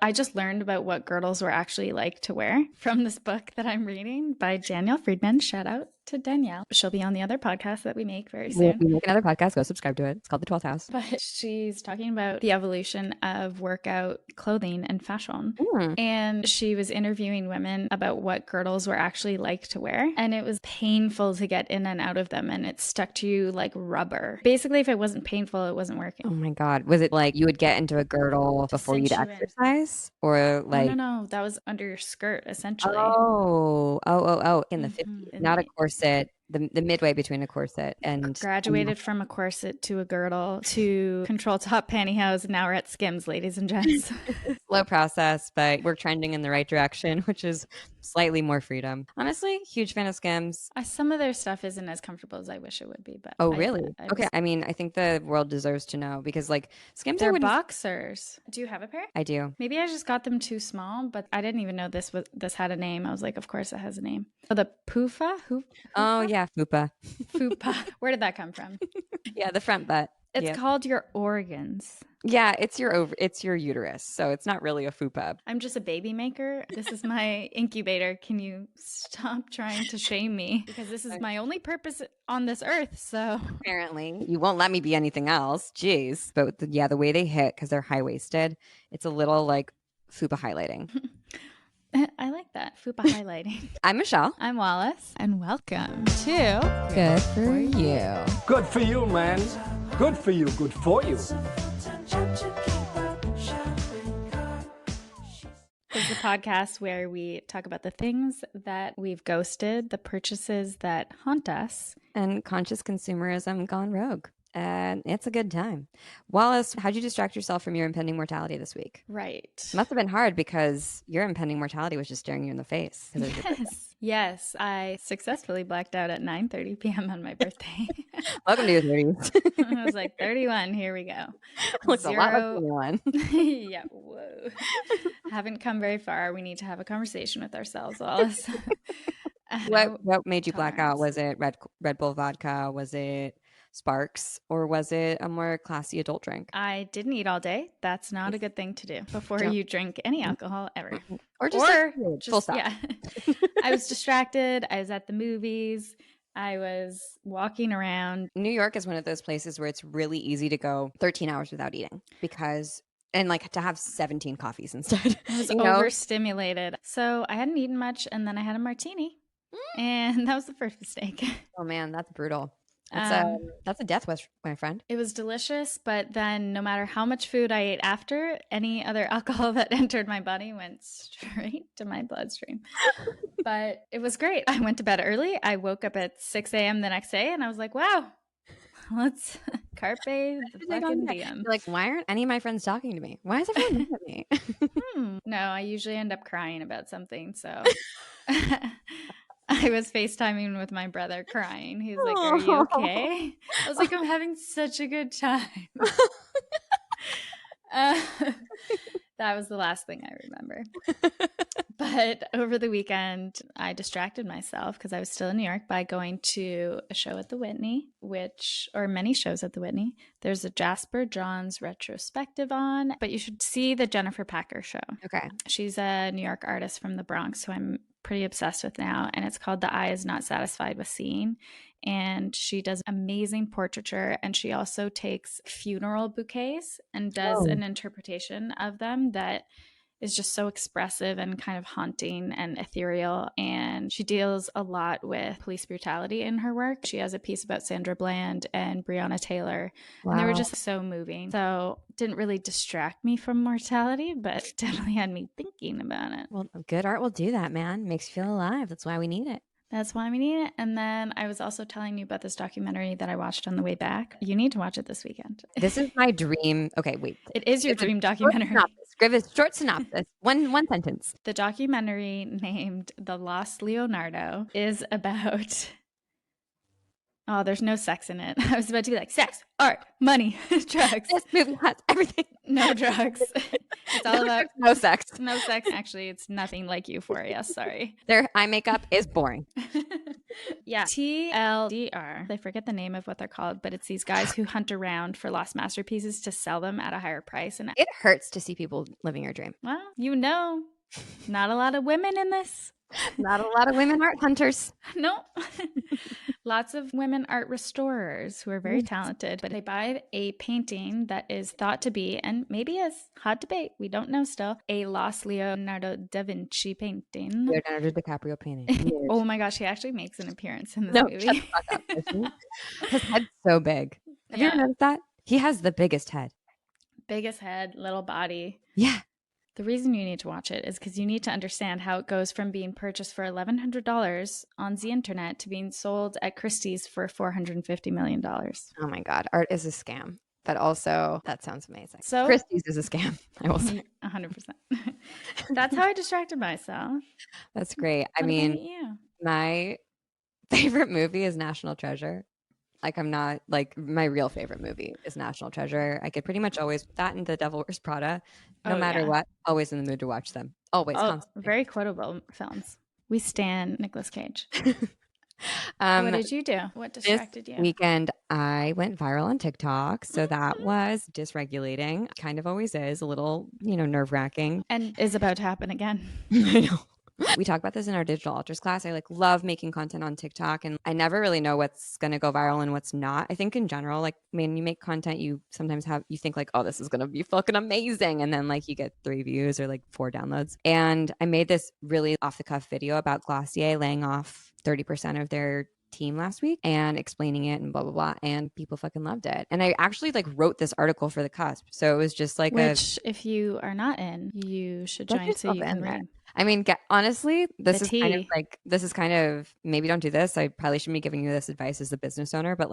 I just learned about what girdles were actually like to wear from this book that I'm reading by Danielle Friedman. Shout out to Danielle. She'll be on the other podcast that we make very soon. We make another podcast. Go subscribe to it. It's called The 12th House. But she's talking about the evolution of workout clothing and fashion. And she was interviewing women about what girdles were actually like to wear. And it was painful to get in and out of them. And it stuck to you like rubber. Basically, if it wasn't painful, it wasn't working. Oh my God. Was it like you would get into a girdle before you'd exercise? Or like. No. That was under your skirt, essentially. In the 50s. Not a corset. The midway between a corset and graduated from a corset to a girdle to control top pantyhose. Now we're at Skims, ladies and gents. Slow process, but we're trending in the right direction, which is slightly more freedom. Honestly, huge fan of Skims. Some of their stuff isn't as comfortable as I wish it would be, but really? Okay. I mean, I think the world deserves to know because like Skims are boxers. Do you have a pair? I do. Maybe I just got them too small, but I didn't even know this had a name. I was like, of course it has a name. Oh, the Poofa? Oh yeah, Fupa. Fupa. Where did that come from? Yeah, the front butt. It's called your organs. Yeah, it's your uterus, so it's not really a fupa. I'm just a baby maker. This is my incubator. Can you stop trying to shame me? Because this is my only purpose on this earth, so. Apparently. You won't let me be anything else. Jeez. But the way they hit, because they're high-waisted, it's a little like fupa highlighting. I like that. Fupa highlighting. I'm Michelle. I'm Wallace. And welcome to Good for You. Good for you, man. Good for you. Good for you. This is a podcast where we talk about the things that we've ghosted, the purchases that haunt us, and conscious consumerism gone rogue. And it's a good time. Wallace, how'd you distract yourself from your impending mortality this week? Right. It must have been hard because your impending mortality was just staring you in the face. Yes. I successfully blacked out at 9:30 p.m. on my birthday. Welcome to your 30s. I was like, 31, here we go. Looks a lot like 21. Yeah, whoa. Haven't come very far. We need to have a conversation with ourselves, Wallace. What made you black out? Was it Red Bull vodka? Was it Sparks, or was it a more classy adult drink? I didn't eat all day. That's not a good thing to do before you drink any alcohol ever. Or just full stop. Yeah. I was distracted. I was at the movies. I was walking around. New York is one of those places where it's really easy to go 13 hours without eating and like to have 17 coffees instead. I was overstimulated. So I hadn't eaten much, and then I had a martini. And that was the first mistake. Oh man, that's brutal. That's a death wish, my friend. It was delicious, but then no matter how much food I ate after, any other alcohol that entered my body went straight to my bloodstream. But it was great. I went to bed early. I woke up at 6 a.m. the next day, and I was like, wow, let's carpe the fucking diem. Like, why aren't any of my friends talking to me? Why is everyone looking at me? No, I usually end up crying about something, so... I was FaceTiming with my brother crying. He was like, are you okay? I was like, I'm having such a good time. That was the last thing I remember. But over the weekend, I distracted myself because I was still in New York by going to a show at the Whitney, or many shows at the Whitney. There's a Jasper Johns retrospective on, but you should see the Jennifer Packer show. Okay. She's a New York artist from the Bronx who I'm pretty obsessed with now, and it's called The Eye Is Not Satisfied with Seeing. And she does amazing portraiture, and she also takes funeral bouquets and does an interpretation of them that is just so expressive and kind of haunting and ethereal. And she deals a lot with police brutality in her work. She has a piece about Sandra Bland and Breonna Taylor. Wow. And they were just so moving. So didn't really distract me from mortality, but definitely had me thinking about it. Well, good art will do that, man. Makes you feel alive. That's why we need it. That's why we need it. And then I was also telling you about this documentary that I watched on the way back. You need to watch it this weekend. This is my dream. Okay, wait. It is your dream documentary. Give a short synopsis. One sentence. The documentary named The Lost Leonardo is about Oh, there's no sex in it. I was about to be like, sex, art, money, drugs. This movie has everything. No drugs. It's all about no sex. No sex. Actually, it's nothing like Euphoria. Sorry. Their eye makeup is boring. Yeah. TLDR. I forget the name of what they're called, but it's these guys who hunt around for lost masterpieces to sell them at a higher price. And it hurts to see people living your dream. Well, not a lot of women in this. Not a lot of women art hunters. No. Lots of women art restorers who are very talented, but they buy a painting that is thought to be, and maybe is, hot debate, we don't know still, a lost Leonardo da Vinci painting. Leonardo DiCaprio painting. Oh my gosh, he actually makes an appearance in this movie. Shut the fuck up. His head's so big. Have you ever noticed that? He has the biggest head. Biggest head, little body. Yeah. The reason you need to watch it is because you need to understand how it goes from being purchased for $1,100 on the internet to being sold at Christie's for $450 million. Oh my God. Art is a scam. But also, that sounds amazing. So Christie's is a scam, I will say. 100%. That's how I distracted myself. That's great. What I mean, about you? My favorite movie is National Treasure. Like, I'm not, like, my real favorite movie is National Treasure. I could pretty much always, that and The Devil Wears Prada, no matter what, always in the mood to watch them. Always, constantly. Very quotable films. We stan Nicolas Cage. What did you do? What distracted you? This weekend, I went viral on TikTok. So that was dysregulating. Kind of always is. A little, nerve-wracking. And is about to happen again. I know. We talk about this in our digital altars class. I love making content on TikTok, and I never really know what's going to go viral and what's not. I think in general, when you make content, you sometimes you think oh, this is going to be fucking amazing. And then you get 3 views or 4 downloads. And I made this really off the cuff video about Glossier laying off 30% of their team last week and explaining it and blah blah blah, and people fucking loved it. And I actually wrote this article for the Cusp, so it was just which if you are not in, you should join so you can read. I mean, honestly, this is kind of maybe don't do this. I probably shouldn't be giving you this advice as the business owner, but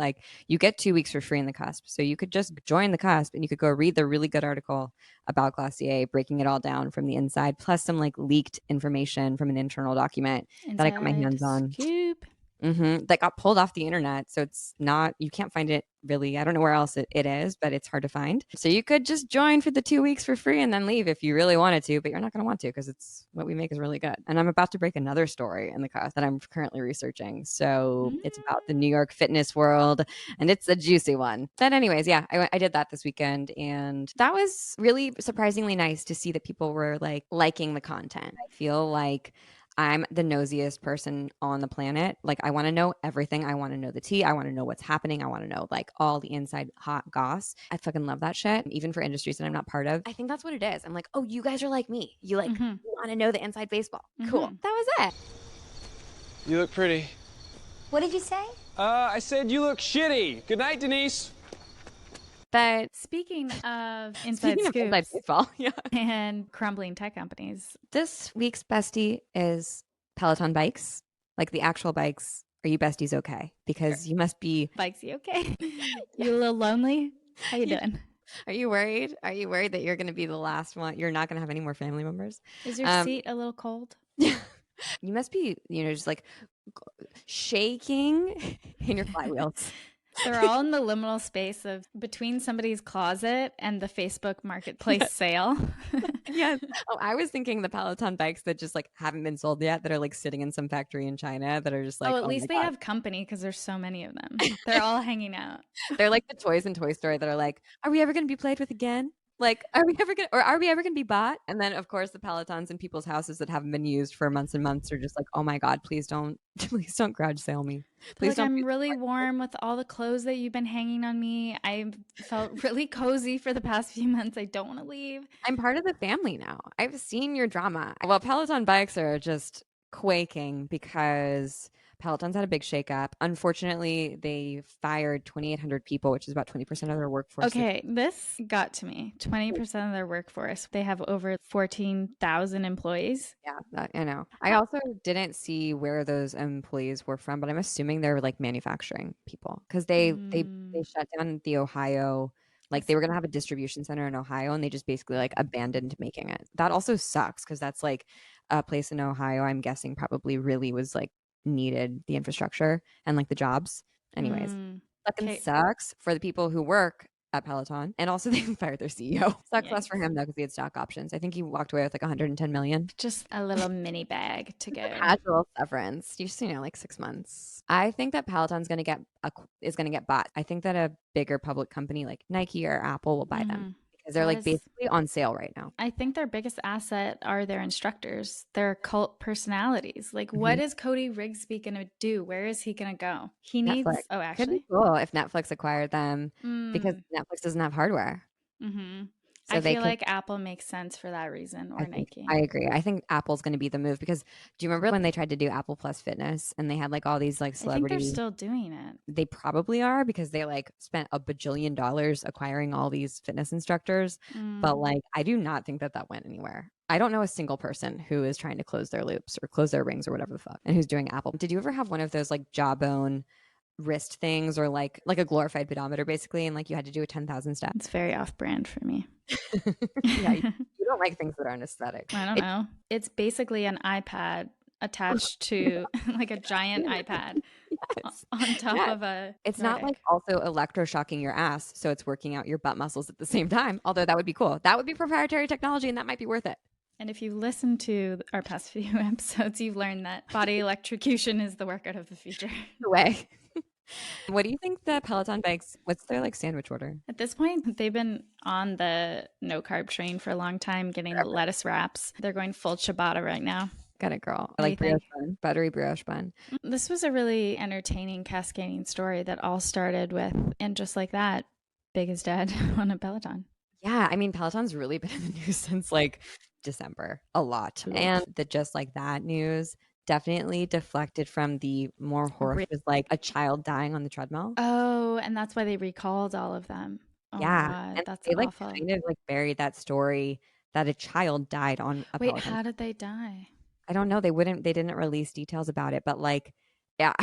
you get 2 weeks for free in the Cusp, so you could just join the Cusp and you could go read the really good article about Glossier, breaking it all down from the inside, plus some leaked information from an internal document that I got my hands on. Scoop. That got pulled off the internet. So it's not, you can't find it really. I don't know where else it is, but it's hard to find. So you could just join for the 2 weeks for free and then leave if you really wanted to, but you're not going to want to because it's what we make is really good. And I'm about to break another story in the Cusp that I'm currently researching. So it's about the New York fitness world and it's a juicy one. But anyways, yeah, I did that this weekend and that was really surprisingly nice to see that people were liking the content. I feel like I'm the nosiest person on the planet. I want to know everything. I want to know the tea. I want to know what's happening. I want to know all the inside hot goss. I fucking love that shit. Even for industries that I'm not part of. I think that's what it is. I'm oh, you guys are like me. You you want to know the inside baseball. Cool. That was it. You look pretty. What did you say? I said you look shitty. Good night, Denise. But speaking of inside scoops baseball, and crumbling tech companies, this week's bestie is Peloton bikes, the actual bikes. Are you besties okay? Because you must be bikesy okay. You a little lonely? How you doing? Are you worried? Are you worried that you're going to be the last one? You're not going to have any more family members? Is your seat a little cold? Yeah. You must be, just shaking in your flywheels. They're all in the liminal space of between somebody's closet and the Facebook marketplace sale. Yes. Oh, I was thinking the Peloton bikes that just haven't been sold yet, that are sitting in some factory in China that are just at least they have company because there's so many of them. They're all hanging out. They're the toys in Toy Story that are are we ever going to be played with again? Are we ever going to be bought? And then, of course, the Pelotons in people's houses that haven't been used for months and months are just oh my God, please don't garage sale me. Please don't. I'm really warm with all the clothes that you've been hanging on me. I felt really cozy for the past few months. I don't want to leave. I'm part of the family now. I've seen your drama. Well, Peloton bikes are just quaking because Peloton's had a big shakeup. Unfortunately, they fired 2,800 people, which is about 20% of their workforce. Okay, this got to me. 20% of their workforce. They have over 14,000 employees. Yeah, I know. I also didn't see where those employees were from, but I'm assuming they're manufacturing people because they shut down the Ohio. They were going to have a distribution center in Ohio and they just basically abandoned making it. That also sucks because that's a place in Ohio I'm guessing probably really was needed the infrastructure and the jobs. Anyways, fucking Okay. sucks for the people who work at Peloton, and also they fired their CEO. Sucks less for Yikes. him though because he had stock options. I think he walked away with like 110 million. Just a little mini bag to go. Casual severance. You just like 6 months. I think that Peloton's going to get bought. I think that a bigger public company like Nike or Apple will buy them because they're That like is- basically on sale right now. I think their biggest asset are their instructors, their cult personalities. Like, what is Cody Rigsby going to do? Where is he going to go? He needs. Netflix. Oh, Could be actually. cool if Netflix acquired them because Mm. Netflix doesn't have hardware. So I they feel could. like Apple makes sense for that reason, or Nike. I agree. I think Apple's going to be the move because do you remember when they tried to do Apple Plus Fitness and they had like all these like I think celebrities? they're still doing it. They probably are because they like spent $1 bajillion acquiring all these fitness instructors. But like, I do not think that went anywhere. I don't know a single person who is trying to close their loops or close their rings or whatever the fuck and who's doing Apple. Did you ever have one of those like jawbone wrist things or like a glorified pedometer basically and like you had to do a 10,000 steps? It's very off-brand for me. Yeah, you don't like things that aren't aesthetic. I don't know. It's basically an iPad attached to like a giant iPad on top of a. It's Nordic. not like also electroshocking your ass, so it's working out your butt muscles at the same time. Although that would be cool. That would be proprietary technology, and that might be worth it. And if you listen to our past few episodes, you've learned that body electrocution is the workout of the future. No way. What do you think the Peloton bikes? What's their like sandwich order? At this point, they've been on the no carb train for a long time, getting lettuce wraps. They're going full ciabatta right now. Got it, girl. I What do you like brioche think? bun, buttery brioche bun. This was a really entertaining, cascading story that all started with, and just like that, Big is dead on a Peloton. Yeah, I mean Peloton's really been in the news since like December a lot, and the just like that news definitely deflected from the more horrific, like a child dying on the treadmill. Oh, and that's why they recalled all of them. Oh Yeah, my God, and that's they like awful. kind of like buried that story that a child died on a Wait, Peloton. how did they die? I don't know. They didn't release details about it, but like, yeah.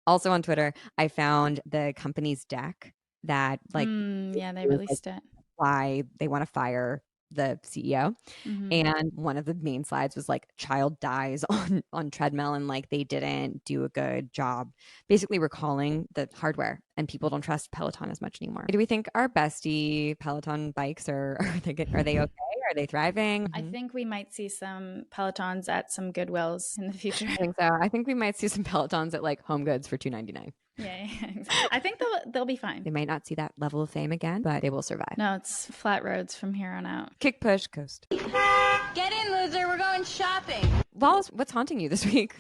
Also on Twitter, I found the company's deck that like, Yeah, they was, released it. why they want to fire the CEO. And one of the main slides was like child dies on treadmill and like they didn't do a good job basically recalling the hardware and people don't trust Peloton as much anymore. Do we think our bestie Peloton bikes are they okay? Are they thriving? I think we might see some Pelotons at some Goodwills in the future. I think so. I think we might see some Pelotons at like Home Goods for $2.99. Yeah, exactly. I think they'll be fine. They might not see that level of fame again, but they will survive. No, it's flat roads from here on out. Kick, push, coast. Get in, loser. We're going shopping. Wallace, what's haunting you this week?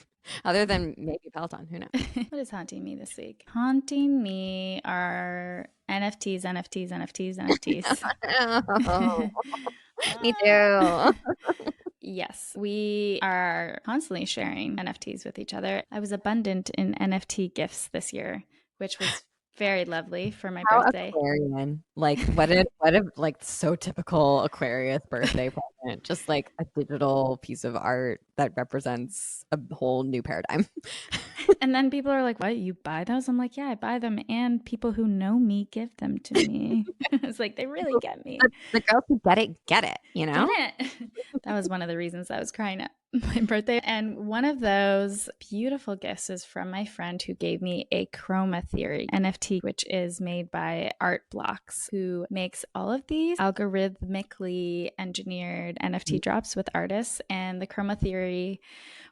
Other than maybe Peloton, who knows? What is haunting me this week? Haunting me are NFTs. Oh, me too. Yes, we are constantly sharing NFTs with each other. I was abundant in NFT gifts this year, which was very lovely for my birthday. Aquarian. Like what a like so typical Aquarius birthday present. Just like a digital piece of art that represents a whole new paradigm. And then people are like, "What? You buy those?" I'm like, "Yeah, I buy them, and people who know me give them to me." It's like they really get me. The girls who get it, you know? Get it? That was one of the reasons I was crying at my birthday. And one of those beautiful gifts is from my friend who gave me a Chroma Theory NFT, which is made by Art Blocks, who makes all of these algorithmically engineered NFT drops with artists. And the Chroma Theory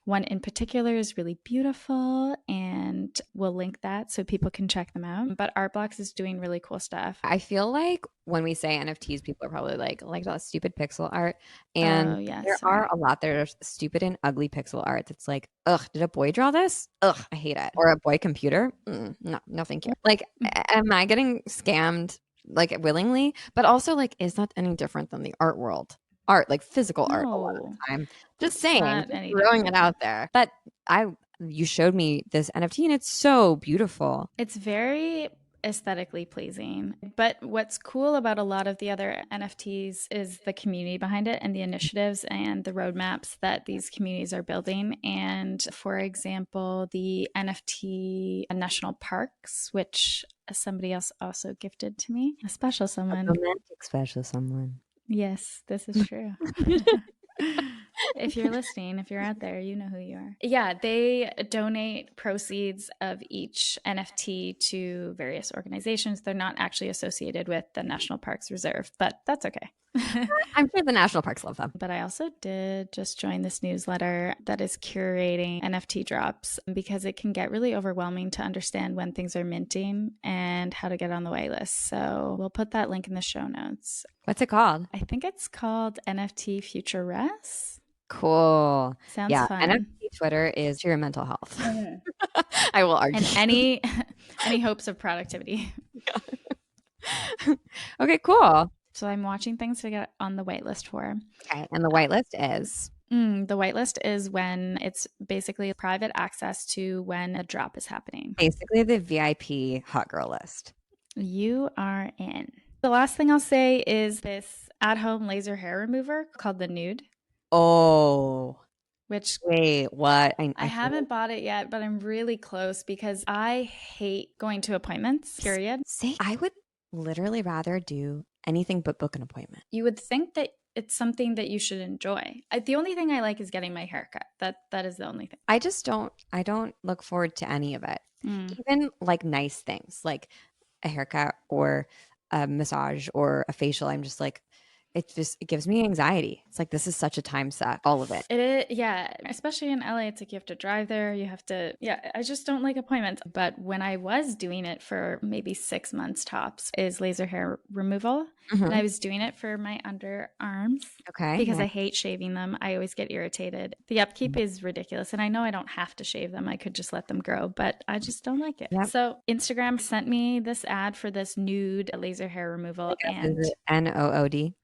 one in particular is really beautiful, and we'll link that so people can check them out. But Art Blocks is doing really cool stuff. I feel like when we say NFTs, people are probably like that stupid pixel art. And there are a lot that are stupid and ugly pixel art that's like, ugh, did a boy draw this? Ugh, I hate it. Or a boy computer? No, thank you. Like, am I getting scammed like willingly? But also like, is that any different than the art world? Art, like physical art a lot of the time. Just saying, just throwing it out there. But you showed me this NFT and it's so beautiful. It's very aesthetically pleasing. But what's cool about a lot of the other NFTs is the community behind it and the initiatives and the roadmaps that these communities are building. And for example, the NFT National Parks, which somebody else also gifted to me, a special someone. A romantic special someone. Yes, this is true. If you're listening, if you're out there, you know who you are. Yeah, they donate proceeds of each NFT to various organizations. They're not actually associated with the National Parks Reserve, but that's okay. I'm sure the national parks love them. But I also did just join this newsletter that is curating NFT drops because it can get really overwhelming to understand when things are minting and how to get on the wait list. So we'll put that link in the show notes. What's it called? I think it's called NFT Future Res. Cool. Sounds yeah, fun. NFT Twitter is to your mental health. I will argue. And any hopes of productivity. Okay, cool. So I'm watching things to get on the wait list for. Okay, and the whitelist is? The whitelist is when it's basically private access to when a drop is happening. Basically the VIP hot girl list. You are in. The last thing I'll say is this at-home laser hair remover called the Nude. Oh. Which wait, what? I haven't bought it yet, but I'm really close because I hate going to appointments, period. See, I would literally rather do anything but book an appointment. You would think that it's something that you should enjoy. The only thing I like is getting my hair cut. That is the only thing. I don't look forward to any of it. Even like nice things like a haircut or a massage or a facial. I'm just like, it gives me anxiety. It's like, this is such a time suck, all of it. It is, yeah. Especially in LA, it's like you have to drive there. I just don't like appointments. But when I was doing it for maybe 6 months tops is laser hair removal. And I was doing it for my underarms. Okay. Because I hate shaving them. I always get irritated. The upkeep is ridiculous. And I know I don't have to shave them. I could just let them grow, but I just don't like it. Yep. So Instagram sent me this ad for this Nude laser hair removal. And NOOD.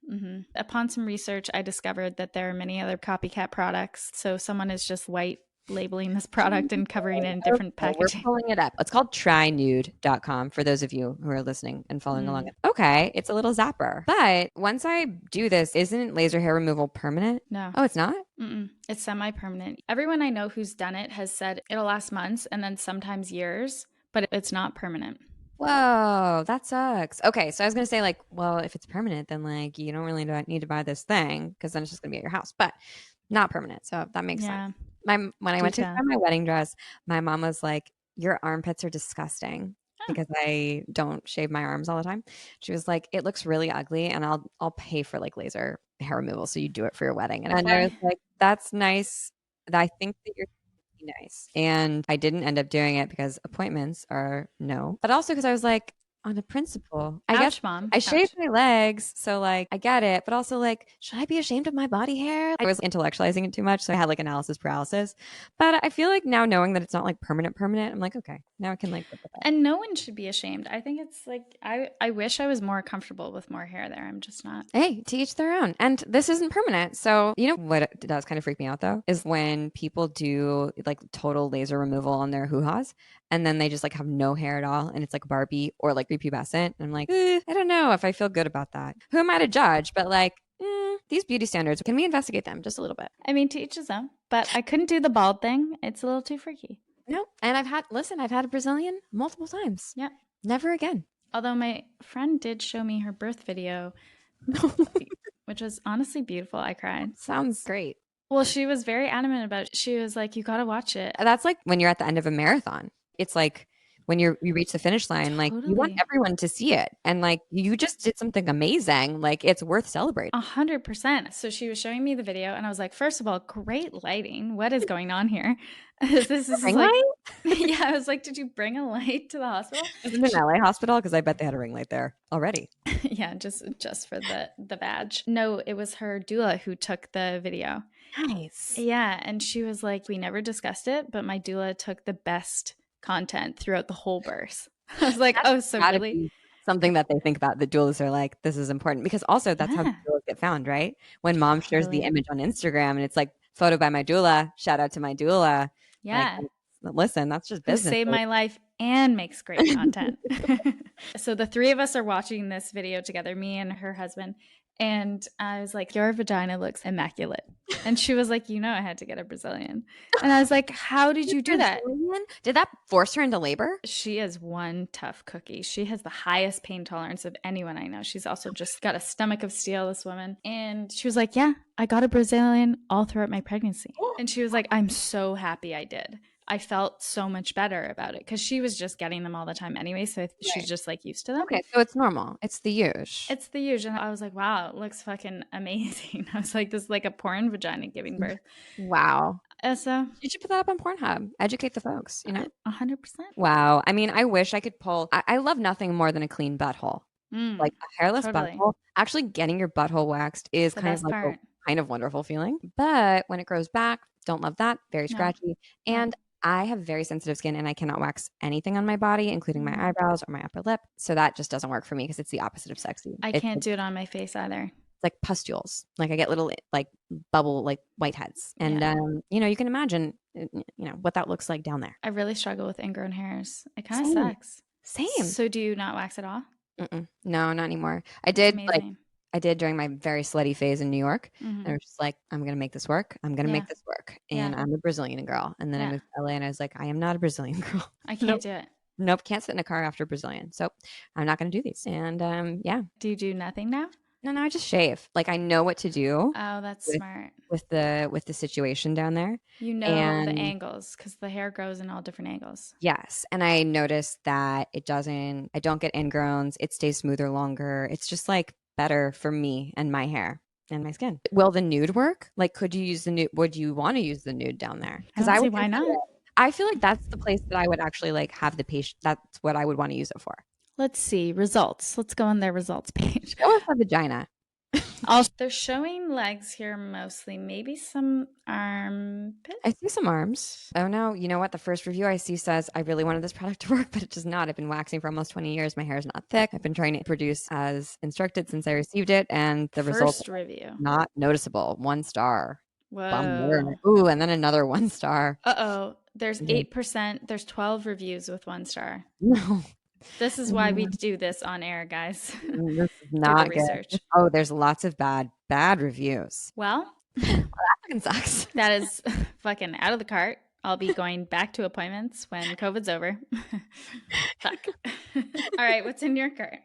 Upon some research, I discovered that there are many other copycat products. So someone is just white labeling this product and covering it in different packaging. We're pulling it up. It's called trynude.com for those of you who are listening and following along. Okay, it's a little zapper. But once I do this, isn't laser hair removal permanent? No. Oh, it's not? It's semi-permanent. Everyone I know who's done it has said it'll last months and then sometimes years, but it's not permanent. Whoa, that sucks. Okay, so I was going to say like, well, if it's permanent, then like you don't really need to buy this thing because then it's just going to be at your house, but not permanent. So that makes sense. When I went to buy my wedding dress, my mom was like, your armpits are disgusting because I don't shave my arms all the time. She was like, it looks really ugly and I'll pay for like laser hair removal so you do it for your wedding. And I was like, that's nice. I think that you're nice. And I didn't end up doing it because appointments are no. But also because I was like, on a principle, I guess Mom. I shaved my legs, so like I get it, but also like, should I be ashamed of my body hair? I was intellectualizing it too much, so I had like analysis paralysis. But I feel like now knowing that it's not like permanent, I'm like, okay, now I can like live with it. And no one should be ashamed. I think it's like I wish I was more comfortable with more hair there. I'm just not. Hey, to each their own. And this isn't permanent. So you know what does kind of freak me out though is when people do like total laser removal on their hoo-has and then they just like have no hair at all and it's like Barbie or like prepubescent. And I'm like, I don't know if I feel good about that. Who am I to judge? But like, these beauty standards, can we investigate them just a little bit? I mean, to each his own. But I couldn't do the bald thing. It's a little too freaky. No. And I've had a Brazilian multiple times. Yeah. Never again. Although my friend did show me her birth video, which was honestly beautiful. I cried. Sounds great. Well, she was very adamant about it. She was like, you got to watch it. That's like when you're at the end of a marathon. It's like when you reach the finish line, like you want everyone to see it. And like you just did something amazing. Like it's worth celebrating. 100%. So she was showing me the video and I was like, first of all, great lighting. What is going on here? This is ring like, light? Yeah, I was like, did you bring a light to the hospital? Is it an LA hospital? Because I bet they had a ring light there already. Yeah, just for the badge. No, it was her doula who took the video. Nice. Yeah. And she was like, we never discussed it, but my doula took the best content throughout the whole birth. I was like, oh, so really? Something that they think about. The doulas are like, this is important because also that's how doulas get found, right? When mom shares the image on Instagram and it's like photo by my doula, shout out to my doula. Yeah. Like, listen, that's just business. Saved my life and makes great content. So the three of us are watching this video together, me and her husband. And I was like, your vagina looks immaculate. And she was like, I had to get a Brazilian. And I was like, how did you do that? Brazilian? Did that force her into labor? She is one tough cookie. She has the highest pain tolerance of anyone I know. She's also just got a stomach of steel, this woman. And she was like, yeah, I got a Brazilian all throughout my pregnancy. And she was like, I'm so happy I did. I felt so much better about it because she was just getting them all the time anyway. So she's just like used to them. Okay, so it's normal. It's the usual. It's the usual. And I was like, wow, it looks fucking amazing. I was like, this is like a porn vagina giving birth. Wow. So You should put that up on Pornhub. Educate the folks, 100%. Wow. I mean, I wish I could pull. I love nothing more than a clean butthole. Like a hairless totally. butthole. Actually, getting your butthole waxed is The kind of best like part. a kind of wonderful feeling. But when it grows back, don't love that. Very scratchy. And I have very sensitive skin and I cannot wax anything on my body, including my eyebrows or my upper lip. So that just doesn't work for me because it's the opposite of sexy. I can't do it on my face either. It's like pustules. Like I get little like bubble like whiteheads. And you can imagine what that looks like down there. I really struggle with ingrown hairs. It kind of Same. sucks. Same. So do you not wax at all? No, not anymore. I That's did amazing. I did during my very slutty phase in New York. Mhm. And I was just like, I'm going to make this work. I'm going to Yeah. make this work. And Yeah. I'm a Brazilian girl. And then I Yeah. moved to LA and I was like, I am not a Brazilian girl. I can't do it. Nope. Can't sit in a car after Brazilian. So I'm not going to do these. And yeah. Do you do nothing now? No, I just shave. Like I know what to do Oh, that's smart. with the situation down there. You know the angles because the hair grows in all different angles. Yes. And I noticed that I don't get ingrowns. It stays smoother longer. It's just like better for me and my hair and my skin. Will the nude work? Like, could you use the nude? Would you want to use the nude down there? Because I would see why not. I feel like that's the place that I would actually like have the patient. That's what I would want to use it for. Let's see results. Let's go on their results page. Go with a vagina. They're showing legs here mostly, maybe some armpits. I see some arms. Oh no, you know what? The first review I see says, I really wanted this product to work, but it does not. I've been waxing for almost 20 years. My hair is not thick. I've been trying to produce as instructed since I received it, and the results First review. Not noticeable. 1 star. Whoa. Bummer. Ooh, and then another 1 star. Uh-oh. There's 8%. There's 12 reviews with 1 star. No. This is why we do this on air, guys. This is not good. Research. Oh, there's lots of bad reviews. Well, that fucking sucks. That is fucking out of the cart. I'll be going back to appointments when COVID's over. Fuck. All right, what's in your cart?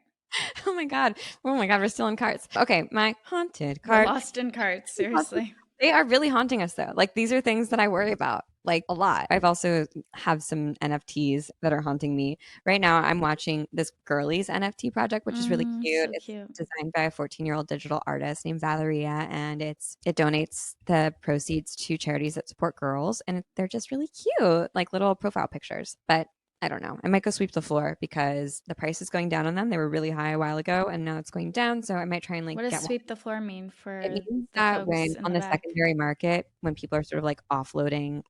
Oh my god, we're still in carts. Okay, my haunted cart. We're lost in carts, seriously. They are really haunting us though. Like these are things that I worry about like a lot. I've also have some NFTs that are haunting me. Right now I'm watching this Girlies NFT project, which is really cute. So it's cute. designed by a 14-year-old digital artist named Valeria, and it donates the proceeds to charities that support girls, and they're just really cute, like little profile pictures. But I don't know. I might go sweep the floor because the price is going down on them. They were really high a while ago and now it's going down. So I might try and like What does get sweep the floor mean for It means the that folks when in on the back? secondary market, when people are sort of like offloading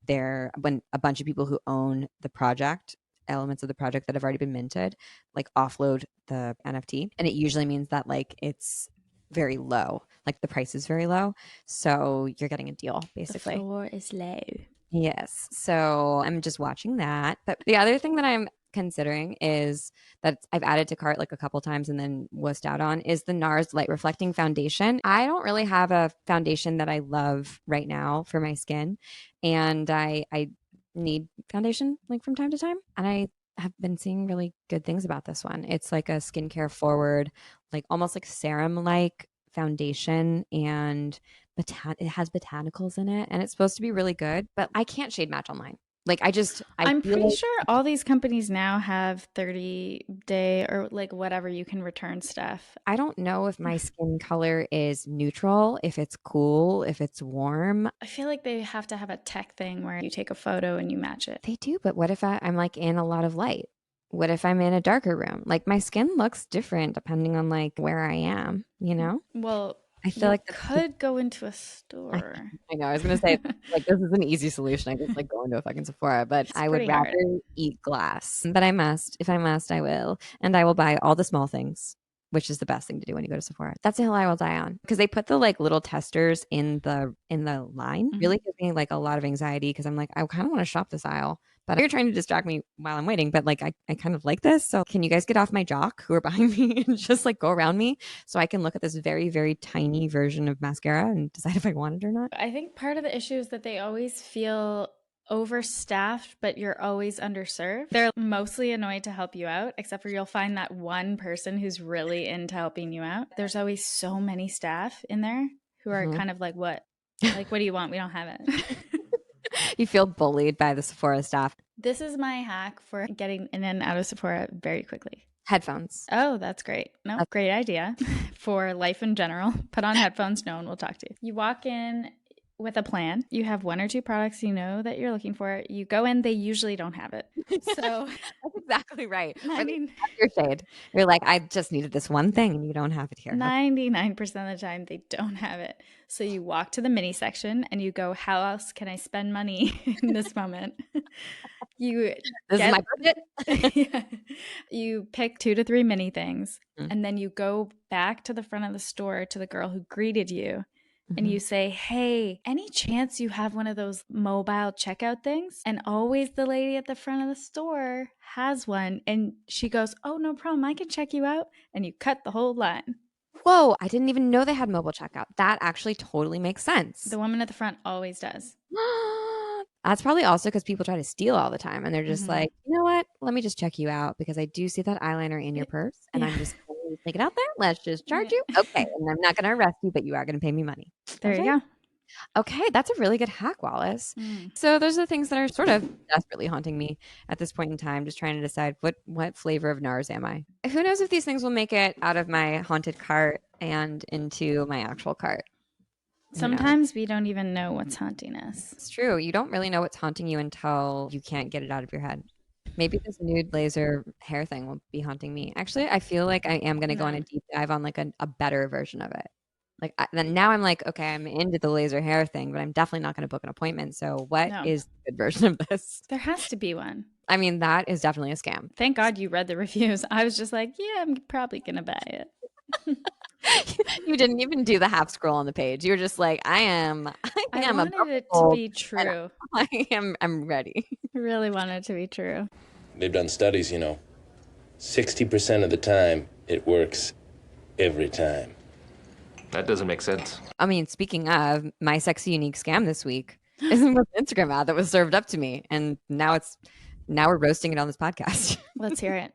when a bunch of people who own the project, elements of the project that have already been minted, like offload the NFT. And it usually means that like it's very low, like the price is very low. So you're getting a deal basically. The floor is low. Yes. So I'm just watching that. But the other thing that I'm considering is that I've added to cart like a couple times and then wussed out on is the NARS Light Reflecting Foundation. I don't really have a foundation that I love right now for my skin. And I need foundation like from time to time. And I have been seeing really good things about this one. It's like a skincare forward, like almost like serum like foundation, and it has botanicals in it, and it's supposed to be really good, but I can't shade match online. Like I'm pretty sure all these companies now have 30-day or like whatever you can return stuff. I don't know if my skin color is neutral, if it's cool, if it's warm. I feel like they have to have a tech thing where you take a photo and you match it. They do, but what if I'm like in a lot of light? What if I'm in a darker room? Like my skin looks different depending on like where I am, you know? Well, I feel like could go into a store. I know. I was gonna say like this is an easy solution. I just like go into a fucking Sephora, but I would rather eat glass. But I must. If I must, I will, and I will buy all the small things. which is the best thing to do when you go to Sephora. That's a hill I will die on because they put the like little testers in the line. Really gives me like a lot of anxiety because I'm like, I kind of want to shop this aisle, but you're trying to distract me while I'm waiting. But like, I kind of like this. So can you guys get off my jock who are behind me and just like go around me so I can look at this very, very tiny version of mascara and decide if I want it or not? I think part of the issue is that they always feel overstaffed, but you're always underserved. They're mostly annoyed to help you out, except for you'll find that one person who's really into helping you out. There's always so many staff in there who are kind of like, what? Like, what do you want? We don't have it. You feel bullied by the Sephora staff. This is my hack for getting in and out of Sephora very quickly. Headphones. Oh, that's great. No, great idea for life in general. Put on headphones. No one will talk to you. You walk in with a plan. You have one or two products you know that you're looking for. You go in, they usually don't have it. So that's exactly right. I mean, your shade. You're like, I just needed this one thing and you don't have it here. 99% of the time they don't have it. So you walk to the mini section and you go, how else can I spend money in this moment? This is my budget. Yeah. You pick 2 to 3 mini things and then you go back to the front of the store to the girl who greeted you. And you say, hey, any chance you have one of those mobile checkout things? And always the lady at the front of the store has one. And she goes, oh, no problem. I can check you out. And you cut the whole line. Whoa, I didn't even know they had mobile checkout. That actually totally makes sense. The woman at the front always does. That's probably also because people try to steal all the time. And they're just like, you know what? Let me just check you out because I do see that eyeliner in your purse. And I'm just going to take it out there. Let's just charge you. Okay. And I'm not going to arrest you, but you are going to pay me money. There you go. Okay, that's a really good hack, Wallace. So those are the things that are sort of desperately haunting me at this point in time, just trying to decide what flavor of NARS am I? Who knows if these things will make it out of my haunted cart and into my actual cart. Sometimes we don't even know what's haunting us. It's true. You don't really know what's haunting you until you can't get it out of your head. Maybe this nude laser hair thing will be haunting me. Actually, I feel like I am going to go on a deep dive on like a better version of it. Like then now I'm like, okay, I'm into the laser hair thing, but I'm definitely not going to book an appointment. So what is the good version of this? There has to be one. I mean, that is definitely a scam. Thank God you read the reviews. I was just like, yeah, I'm probably going to buy it. You didn't even do the half scroll on the page. You were just like, I wanted it to be true. I'm ready. I really wanted it to be true. They've done studies, 60% of the time it works every time. That doesn't make sense. I mean, speaking of, my sexy unique scam this week is an Instagram ad that was served up to me. And now we're roasting it on this podcast. Let's hear it.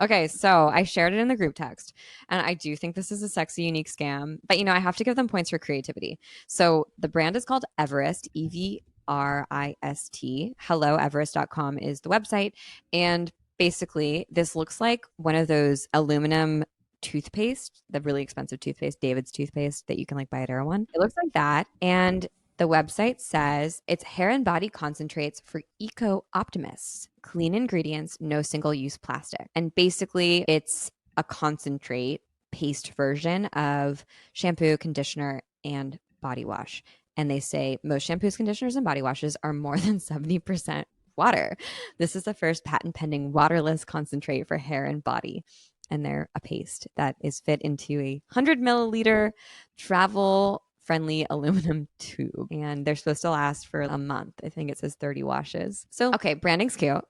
Okay, so I shared it in the group text, and I do think this is a sexy, unique scam, but I have to give them points for creativity. So the brand is called Everest, Everist. HelloEverest.com is the website, and basically this looks like one of those aluminum toothpaste, the really expensive toothpaste, David's toothpaste that you can like buy at Erewhon. It looks like that, and the website says it's hair and body concentrates for eco-optimists. Clean ingredients, no single-use plastic. And basically, it's a concentrate paste version of shampoo, conditioner, and body wash. And they say most shampoos, conditioners, and body washes are more than 70% water. This is the first patent-pending waterless concentrate for hair and body. And they're a paste that is fit into a 100 milliliter travel-friendly aluminum tube. And they're supposed to last for a month. I think it says 30 washes. So, okay, branding's cute.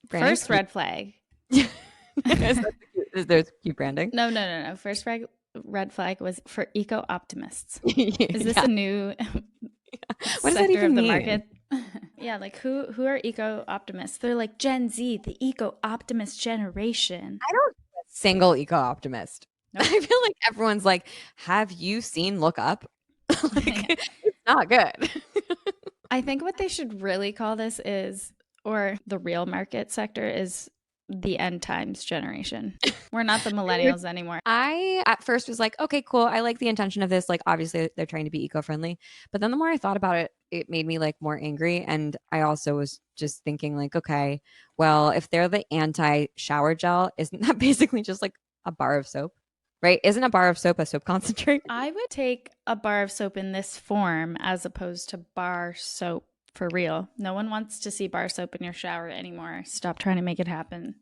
First red flag. Is there cute branding? No. First red flag was for eco-optimists. Is this a new what does that even of the mean? market? Yeah, like who are eco-optimists? They're like Gen Z, the eco-optimist generation. I don't know a single eco-optimist. Nope. I feel like everyone's like, have you seen Look Up? It's not good. I think what they should really call this is, or the real market sector is, the end times generation. We're not the millennials anymore. I at first was like, okay, cool. I like the intention of this. Like, obviously they're trying to be eco-friendly. But then the more I thought about it, it made me like more angry. And I also was just thinking like, okay, well, if they're the anti-shower gel, isn't that basically just like a bar of soap? Right? Isn't a bar of soap a soap concentrate? I would take a bar of soap in this form as opposed to bar soap. For real. No one wants to see bar soap in your shower anymore. Stop trying to make it happen.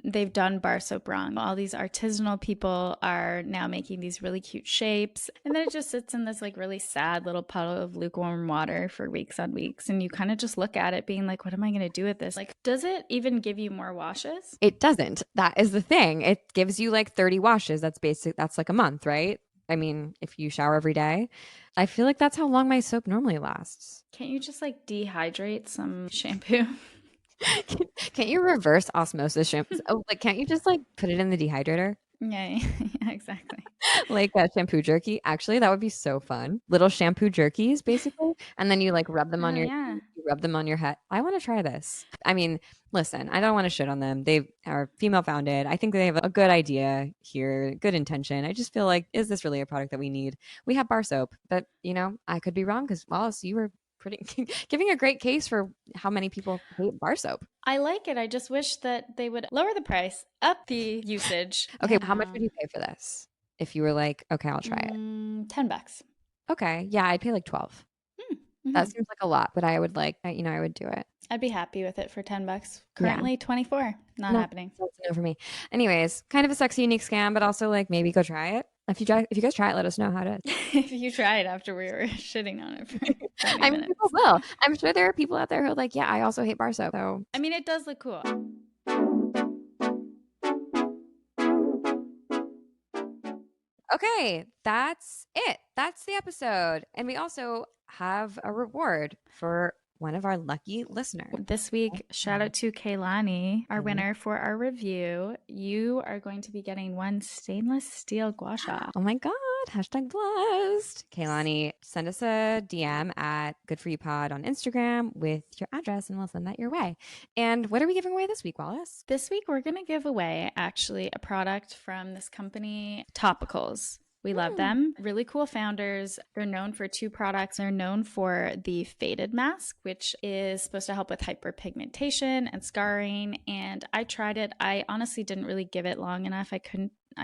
they've done bar soap wrong. All these artisanal people are now making these really cute shapes. And then it just sits in this like really sad little puddle of lukewarm water for weeks on weeks. And you kind of just look at it being like, what am I going to do with this? Like, does it even give you more washes? It doesn't. That is the thing. It gives you like 30 washes. That's like a month, right? I mean, if you shower every day, I feel like that's how long my soap normally lasts. Can't you just like dehydrate some shampoo? Can't you reverse osmosis shampoo? Oh, like, can't you just like put it in the dehydrator? Yeah, exactly. Like a shampoo jerky. Actually, that would be so fun. Little shampoo jerkies, basically. And then you like rub them on Yeah. you rub them on your head. I want to try this. I mean, listen, I don't want to shit on them. They are female founded. I think they have a good idea here, good intention. I just feel like, is this really a product that we need? We have bar soap, but I could be wrong because Wallace, you were giving a great case for how many people hate bar soap. I like it. I just wish that they would lower the price, up the usage. Okay, how much would you pay for this? If you were like, okay, I'll try it. $10. Okay, yeah, I'd pay like 12. That seems like a lot, but I would I would do it. I'd be happy with it for $10. Currently 24. Not happening. That's a no for me. Anyways, kind of a sexy, unique scam, but also like maybe go try it. If you guys try it, let us know how it is. If you try it after we were shitting on it for 20 I mean, minutes. people will. I'm sure there are people out there who are like, yeah, I also hate bar soap. So I mean, it does look cool. okay, that's it. That's the episode. And we also have a reward for one of our lucky listeners. This week, shout out to Kaylani, our winner for our review. You are going to be getting one stainless steel gua sha. Oh my God. Hashtag blessed. Kaylani, send us a DM at GoodForYouPod on Instagram with your address and we'll send that your way. And what are we giving away this week, Wallace? This week, we're going to give away actually a product from this company, Topicals. We love them. Really cool founders. They're known for 2 products. They're known for the Faded Mask, which is supposed to help with hyperpigmentation and scarring. And I tried it. I honestly didn't really give it long enough. I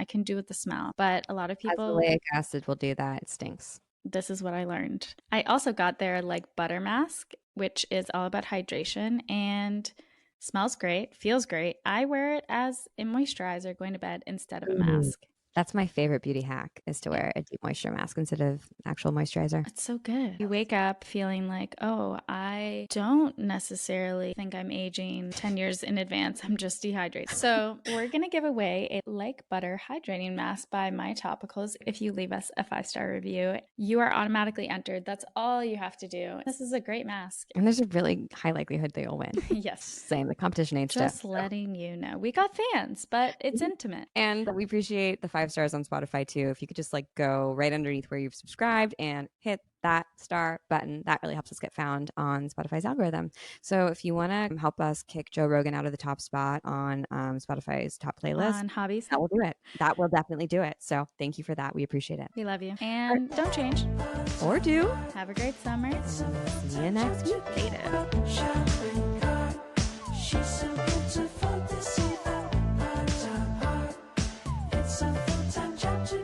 can do with the smell. But a lot of people... Azelaic acid will do that. It stinks. This is what I learned. I also got their like butter mask, which is all about hydration and smells great, feels great. I wear it as a moisturizer going to bed instead of a mask. That's my favorite beauty hack is to wear a deep moisture mask instead of actual moisturizer. It's so good. You wake up feeling like, oh, I don't necessarily think I'm aging 10 years in advance. I'm just dehydrated. So we're going to give away a Like Butter Hydrating Mask by My Topicals. If you leave us a 5-star review, you are automatically entered. That's all you have to do. This is a great mask. And there's a really high likelihood they'll win. Yes. Same. The competition ain't Just stiff. letting you know. We got fans, but it's intimate. And we appreciate the 5 stars on Spotify too. If you could just like go right underneath where you've subscribed and hit that star button, that really helps us get found on Spotify's algorithm. So if you want to help us kick Joe Rogan out of the top spot on Spotify's top playlist, On hobbies. that will do it. That will definitely do it. So thank you for that. We appreciate it. We love you. And don't change. Or do. Have a great summer. See you next week. Later. She's so beautiful to see that. It's a full-time job to